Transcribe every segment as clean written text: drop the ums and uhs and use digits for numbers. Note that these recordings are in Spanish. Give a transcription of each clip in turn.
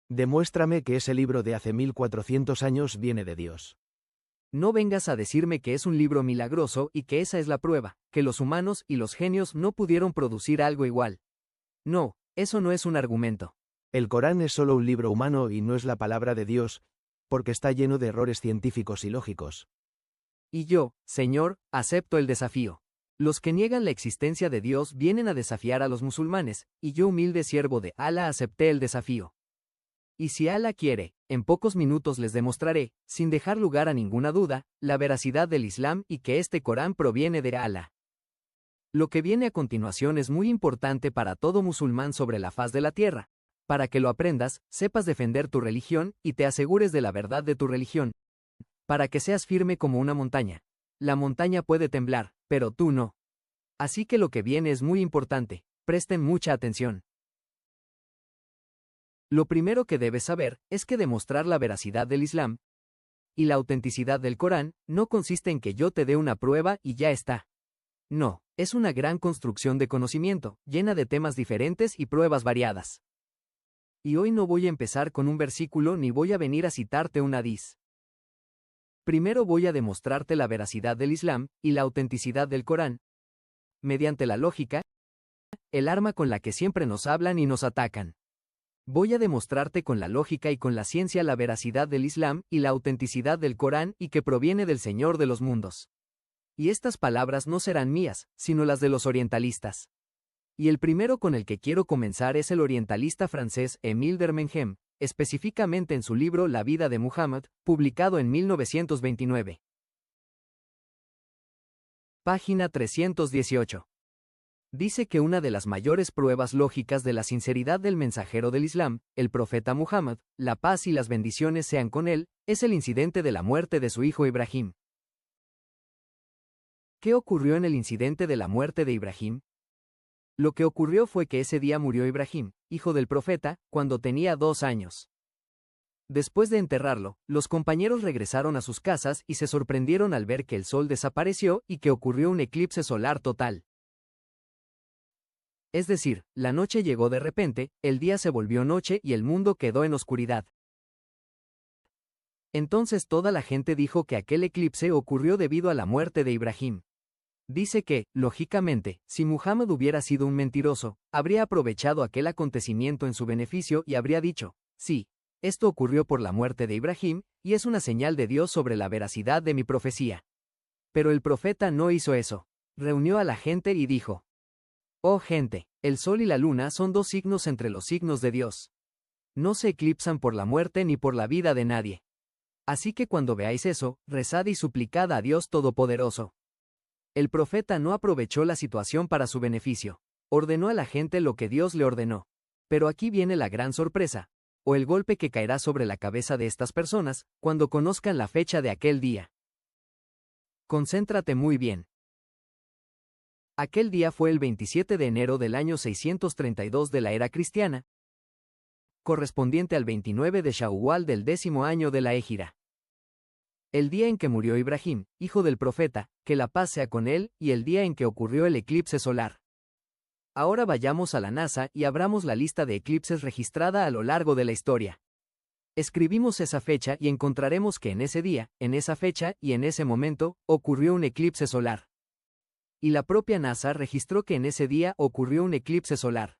Demuéstrame que ese libro de hace 1400 años viene de Dios. No vengas a decirme que es un libro milagroso y que esa es la prueba, que los humanos y los genios no pudieron producir algo igual. No, eso no es un argumento. El Corán es solo un libro humano y no es la palabra de Dios, porque está lleno de errores científicos y lógicos. Y yo, Señor, acepto el desafío. Los que niegan la existencia de Dios vienen a desafiar a los musulmanes, y yo, humilde siervo de Alá, acepté el desafío. Y si Alá quiere, en pocos minutos les demostraré, sin dejar lugar a ninguna duda, la veracidad del Islam y que este Corán proviene de Alá. Lo que viene a continuación es muy importante para todo musulmán sobre la faz de la tierra. Para que lo aprendas, sepas defender tu religión y te asegures de la verdad de tu religión. Para que seas firme como una montaña. La montaña puede temblar, pero tú no. Así que lo que viene es muy importante, presten mucha atención. Lo primero que debes saber es que demostrar la veracidad del Islam y la autenticidad del Corán no consiste en que yo te dé una prueba y ya está. No, es una gran construcción de conocimiento, llena de temas diferentes y pruebas variadas. Y hoy no voy a empezar con un versículo ni voy a venir a citarte un hadiz. Primero voy a demostrarte la veracidad del Islam y la autenticidad del Corán, mediante la lógica, el arma con la que siempre nos hablan y nos atacan. Voy a demostrarte con la lógica y con la ciencia la veracidad del Islam y la autenticidad del Corán y que proviene del Señor de los mundos. Y estas palabras no serán mías, sino las de los orientalistas. Y el primero con el que quiero comenzar es el orientalista francés Émile Durkheim, específicamente en su libro La vida de Muhammad, publicado en 1929. Página 318. Dice que una de las mayores pruebas lógicas de la sinceridad del mensajero del Islam, el profeta Muhammad, la paz y las bendiciones sean con él, es el incidente de la muerte de su hijo Ibrahim. ¿Qué ocurrió en el incidente de la muerte de Ibrahim? Lo que ocurrió fue que ese día murió Ibrahim, hijo del profeta, cuando tenía 2 años. Después de enterrarlo, los compañeros regresaron a sus casas y se sorprendieron al ver que el sol desapareció y que ocurrió un eclipse solar total. Es decir, la noche llegó de repente, el día se volvió noche y el mundo quedó en oscuridad. Entonces toda la gente dijo que aquel eclipse ocurrió debido a la muerte de Ibrahim. Dice que, lógicamente, si Muhammad hubiera sido un mentiroso, habría aprovechado aquel acontecimiento en su beneficio y habría dicho, sí, esto ocurrió por la muerte de Ibrahim, y es una señal de Dios sobre la veracidad de mi profecía. Pero el profeta no hizo eso. Reunió a la gente y dijo, oh gente, el sol y la luna son 2 signos entre los signos de Dios. No se eclipsan por la muerte ni por la vida de nadie. Así que cuando veáis eso, rezad y suplicad a Dios Todopoderoso. El profeta no aprovechó la situación para su beneficio. Ordenó a la gente lo que Dios le ordenó. Pero aquí viene la gran sorpresa, o el golpe que caerá sobre la cabeza de estas personas, cuando conozcan la fecha de aquel día. Concéntrate muy bien. Aquel día fue el 27 de enero del año 632 de la era cristiana, correspondiente al 29 de Shawwal del 10º año de la Égira. El día en que murió Ibrahim, hijo del profeta, que la paz sea con él, y el día en que ocurrió el eclipse solar. Ahora vayamos a la NASA y abramos la lista de eclipses registrada a lo largo de la historia. Escribimos esa fecha y encontraremos que en ese día, en esa fecha y en ese momento, ocurrió un eclipse solar. Y la propia NASA registró que en ese día ocurrió un eclipse solar.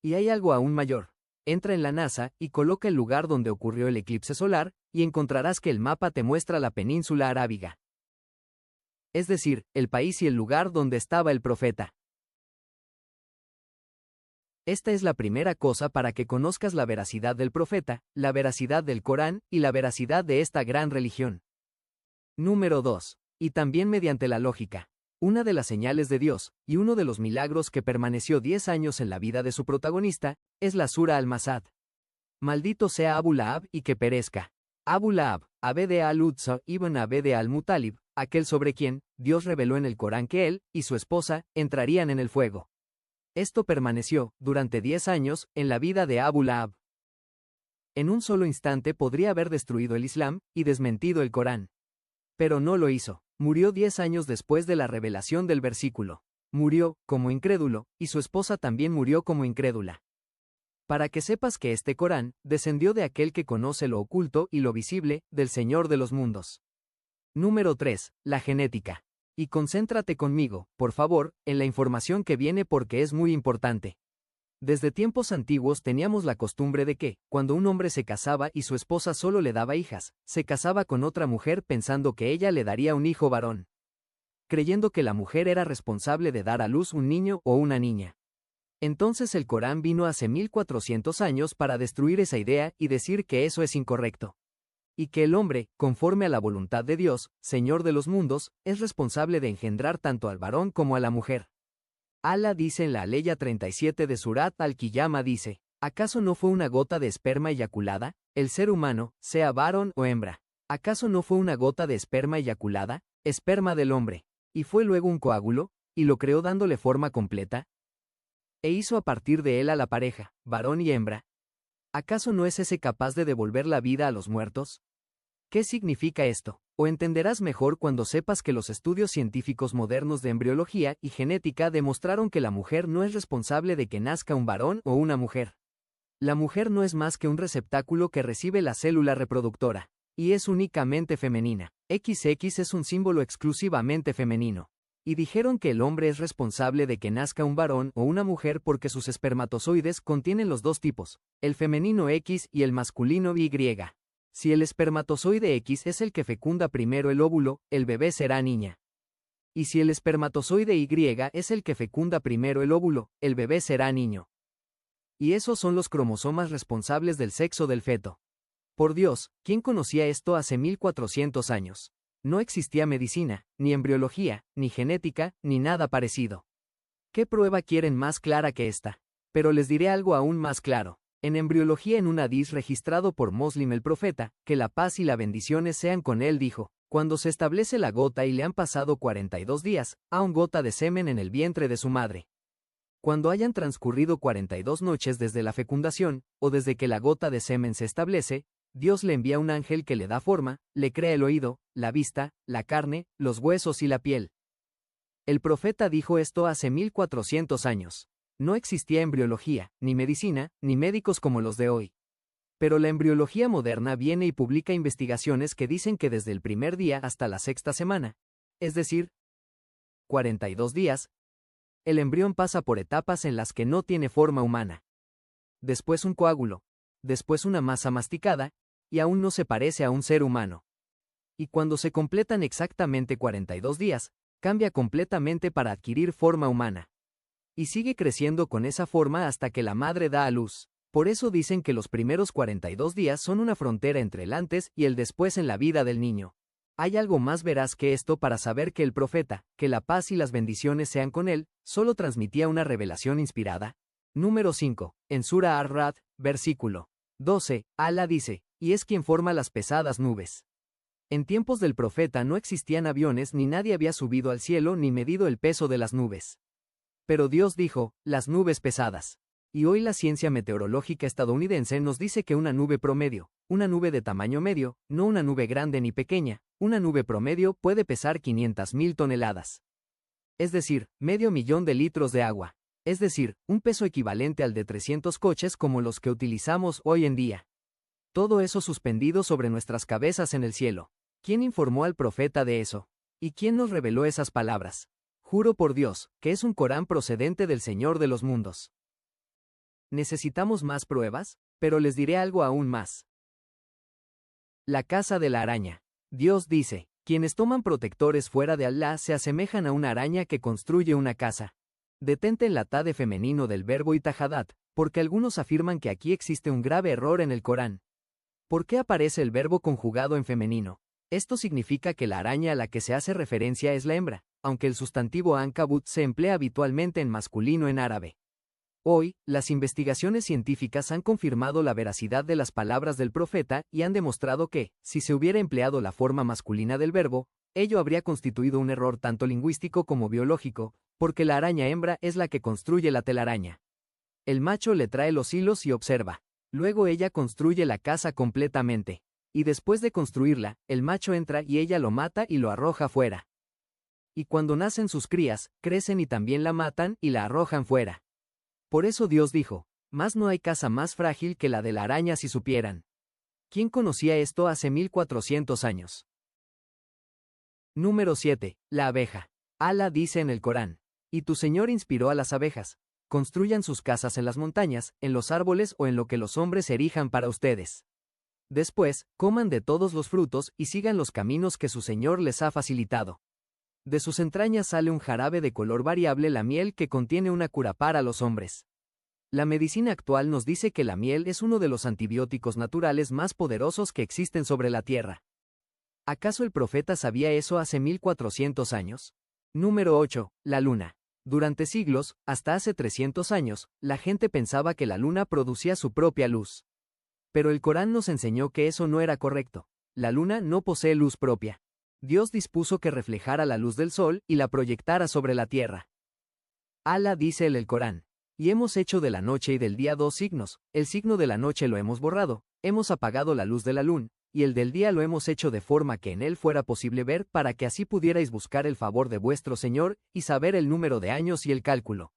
Y hay algo aún mayor. Entra en la NASA y coloca el lugar donde ocurrió el eclipse solar, y encontrarás que el mapa te muestra la península arábiga. Es decir, el país y el lugar donde estaba el profeta. Esta es la primera cosa para que conozcas la veracidad del profeta, la veracidad del Corán y la veracidad de esta gran religión. Número 2. Y también mediante la lógica. Una de las señales de Dios, y uno de los milagros que permaneció 10 años en la vida de su protagonista, es la Sura al-Masad. Maldito sea Abu Lahab y que perezca. Abu Lahab, Abd al-Uzza ibn Abd al-Mutalib, aquel sobre quien Dios reveló en el Corán que él y su esposa entrarían en el fuego. Esto permaneció, durante 10 años, en la vida de Abu Lahab. En un solo instante podría haber destruido el Islam y desmentido el Corán. Pero no lo hizo. Murió 10 años después de la revelación del versículo. Murió, como incrédulo, y su esposa también murió como incrédula. Para que sepas que este Corán descendió de aquel que conoce lo oculto y lo visible, del Señor de los mundos. Número 3. La genética. Y concéntrate conmigo, por favor, en la información que viene porque es muy importante. Desde tiempos antiguos teníamos la costumbre de que, cuando un hombre se casaba y su esposa solo le daba hijas, se casaba con otra mujer pensando que ella le daría un hijo varón, creyendo que la mujer era responsable de dar a luz un niño o una niña. Entonces el Corán vino hace 1400 años para destruir esa idea y decir que eso es incorrecto. Y que el hombre, conforme a la voluntad de Dios, Señor de los mundos, es responsable de engendrar tanto al varón como a la mujer. Alá dice en la aleya 37 de Surat al-Qiyama dice, ¿acaso no fue una gota de esperma eyaculada, el ser humano, sea varón o hembra? ¿Acaso no fue una gota de esperma eyaculada, esperma del hombre, y fue luego un coágulo, y lo creó dándole forma completa? E hizo a partir de él a la pareja, varón y hembra. ¿Acaso no es ese capaz de devolver la vida a los muertos? ¿Qué significa esto? O entenderás mejor cuando sepas que los estudios científicos modernos de embriología y genética demostraron que la mujer no es responsable de que nazca un varón o una mujer. La mujer no es más que un receptáculo que recibe la célula reproductora, y es únicamente femenina. XX es un símbolo exclusivamente femenino. Y dijeron que el hombre es responsable de que nazca un varón o una mujer porque sus espermatozoides contienen los dos tipos, el femenino X y el masculino Y. Si el espermatozoide X es el que fecunda primero el óvulo, el bebé será niña. Y si el espermatozoide Y es el que fecunda primero el óvulo, el bebé será niño. Y esos son los cromosomas responsables del sexo del feto. Por Dios, ¿quién conocía esto hace 1400 años? No existía medicina, ni embriología, ni genética, ni nada parecido. ¿Qué prueba quieren más clara que esta? Pero les diré algo aún más claro. En embriología en un hadís registrado por Muslim el profeta, que la paz y las bendiciones sean con él dijo, cuando se establece la gota y le han pasado 42 días, aún gota de semen en el vientre de su madre. Cuando hayan transcurrido 42 noches desde la fecundación, o desde que la gota de semen se establece, Dios le envía un ángel que le da forma, le crea el oído, la vista, la carne, los huesos y la piel. El profeta dijo esto hace 1400 años. No existía embriología, ni medicina, ni médicos como los de hoy. Pero la embriología moderna viene y publica investigaciones que dicen que desde el primer día hasta la sexta semana, es decir, 42 días, el embrión pasa por etapas en las que no tiene forma humana. Después un coágulo, después una masa masticada, y aún no se parece a un ser humano. Y cuando se completan exactamente 42 días, cambia completamente para adquirir forma humana. Y sigue creciendo con esa forma hasta que la madre da a luz. Por eso dicen que los primeros 42 días son una frontera entre el antes y el después en la vida del niño. Hay algo más veraz que esto para saber que el profeta, que la paz y las bendiciones sean con él, solo transmitía una revelación inspirada. Número 5. En Sura Ar-Ra'd, versículo 12, Alá dice, y es quien forma las pesadas nubes. En tiempos del profeta no existían aviones ni nadie había subido al cielo ni medido el peso de las nubes. Pero Dios dijo, las nubes pesadas. Y hoy la ciencia meteorológica estadounidense nos dice que una nube promedio, una nube de tamaño medio, no una nube grande ni pequeña, una nube promedio puede pesar 500.000 toneladas. Es decir, 500.000 de litros de agua. Es decir, un peso equivalente al de 300 coches como los que utilizamos hoy en día. Todo eso suspendido sobre nuestras cabezas en el cielo. ¿Quién informó al profeta de eso? ¿Y quién nos reveló esas palabras? Juro por Dios, que es un Corán procedente del Señor de los mundos. ¿Necesitamos más pruebas? Pero les diré algo aún más. La casa de la araña. Dios dice, quienes toman protectores fuera de Alá se asemejan a una araña que construye una casa. Detente en la tade femenino del verbo itahadat, porque algunos afirman que aquí existe un grave error en el Corán. ¿Por qué aparece el verbo conjugado en femenino? Esto significa que la araña a la que se hace referencia es la hembra, aunque el sustantivo ankabut se emplea habitualmente en masculino en árabe. Hoy, las investigaciones científicas han confirmado la veracidad de las palabras del profeta y han demostrado que, si se hubiera empleado la forma masculina del verbo, ello habría constituido un error tanto lingüístico como biológico, porque la araña hembra es la que construye la telaraña. El macho le trae los hilos y observa. Luego ella construye la casa completamente. Y después de construirla, el macho entra y ella lo mata y lo arroja fuera. Y cuando nacen sus crías, crecen y también la matan y la arrojan fuera. Por eso Dios dijo, Mas no hay casa más frágil que la de la araña si supieran. ¿Quién conocía esto hace 1400 años? Número 7. La abeja. Alá dice en el Corán: y tu Señor inspiró a las abejas. Construyan sus casas en las montañas, en los árboles o en lo que los hombres erijan para ustedes. Después, coman de todos los frutos y sigan los caminos que su Señor les ha facilitado. De sus entrañas sale un jarabe de color variable, la miel, que contiene una cura para los hombres. La medicina actual nos dice que la miel es uno de los antibióticos naturales más poderosos que existen sobre la tierra. ¿Acaso el profeta sabía eso hace 1400 años? Número 8. La luna. Durante siglos, hasta hace 300 años, la gente pensaba que la luna producía su propia luz. Pero el Corán nos enseñó que eso no era correcto. La luna no posee luz propia. Dios dispuso que reflejara la luz del sol y la proyectara sobre la tierra. Alá dice en el Corán: y hemos hecho de la noche y del día dos signos, el signo de la noche lo hemos borrado, hemos apagado la luz de la luna, y el del día lo hemos hecho de forma que en él fuera posible ver, para que así pudierais buscar el favor de vuestro Señor, y saber el número de años y el cálculo.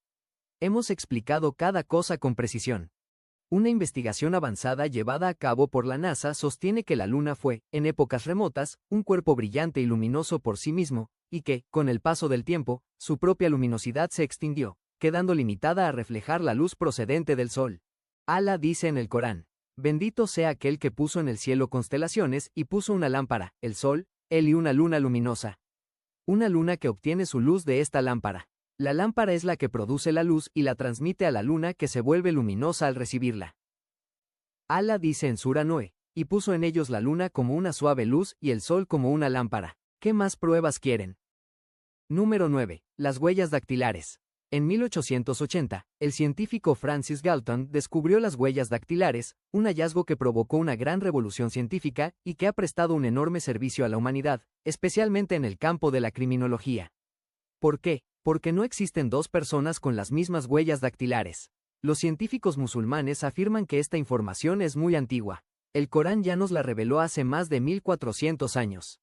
Hemos explicado cada cosa con precisión. Una investigación avanzada llevada a cabo por la NASA sostiene que la Luna fue, en épocas remotas, un cuerpo brillante y luminoso por sí mismo, y que, con el paso del tiempo, su propia luminosidad se extinguió, quedando limitada a reflejar la luz procedente del Sol. Alá dice en el Corán: bendito sea aquel que puso en el cielo constelaciones y puso una lámpara, el Sol, él y una luna luminosa. Una luna que obtiene su luz de esta lámpara. La lámpara es la que produce la luz y la transmite a la luna, que se vuelve luminosa al recibirla. Alá dice en Sura Noé: y puso en ellos la luna como una suave luz y el sol como una lámpara. ¿Qué más pruebas quieren? Número 9. Las huellas dactilares. En 1880, el científico Francis Galton descubrió las huellas dactilares, un hallazgo que provocó una gran revolución científica y que ha prestado un enorme servicio a la humanidad, especialmente en el campo de la criminología. ¿Por qué? Porque no existen dos personas con las mismas huellas dactilares. Los científicos musulmanes afirman que esta información es muy antigua. El Corán ya nos la reveló hace más de 1400 años.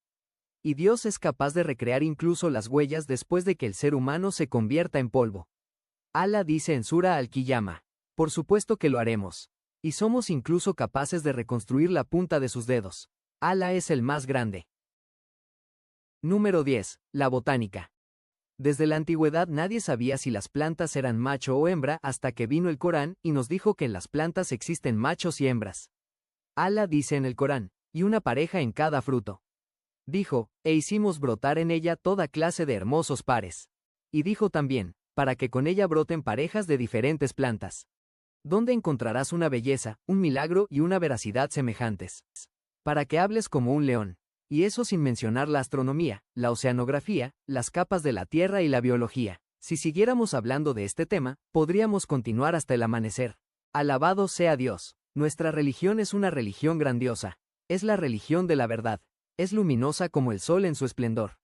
Y Dios es capaz de recrear incluso las huellas después de que el ser humano se convierta en polvo. Alá dice en Sura Al-Qiyama: por supuesto que lo haremos. Y somos incluso capaces de reconstruir la punta de sus dedos. Alá es el más grande. Número 10. La botánica. Desde la antigüedad nadie sabía si las plantas eran macho o hembra, hasta que vino el Corán y nos dijo que en las plantas existen machos y hembras. Alá dice en el Corán: y una pareja en cada fruto. Dijo: e hicimos brotar en ella toda clase de hermosos pares. Y dijo también: para que con ella broten parejas de diferentes plantas. ¿Dónde encontrarás una belleza, un milagro y una veracidad semejantes? Para que hables como un león. Y eso sin mencionar la astronomía, la oceanografía, las capas de la Tierra y la biología. Si siguiéramos hablando de este tema, podríamos continuar hasta el amanecer. Alabado sea Dios. Nuestra religión es una religión grandiosa. Es la religión de la verdad. Es luminosa como el sol en su esplendor.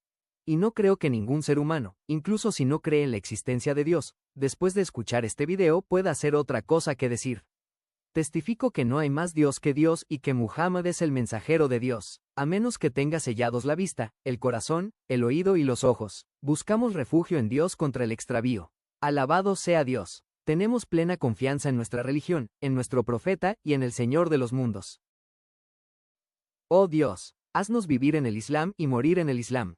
Y no creo que ningún ser humano, incluso si no cree en la existencia de Dios, después de escuchar este video pueda hacer otra cosa que decir: testifico que no hay más Dios que Dios y que Muhammad es el mensajero de Dios, a menos que tenga sellados la vista, el corazón, el oído y los ojos. Buscamos refugio en Dios contra el extravío. Alabado sea Dios. Tenemos plena confianza en nuestra religión, en nuestro profeta y en el Señor de los mundos. Oh Dios, haznos vivir en el Islam y morir en el Islam.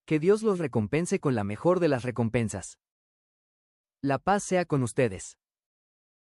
Que Dios los recompense con la mejor de las recompensas. La paz sea con ustedes.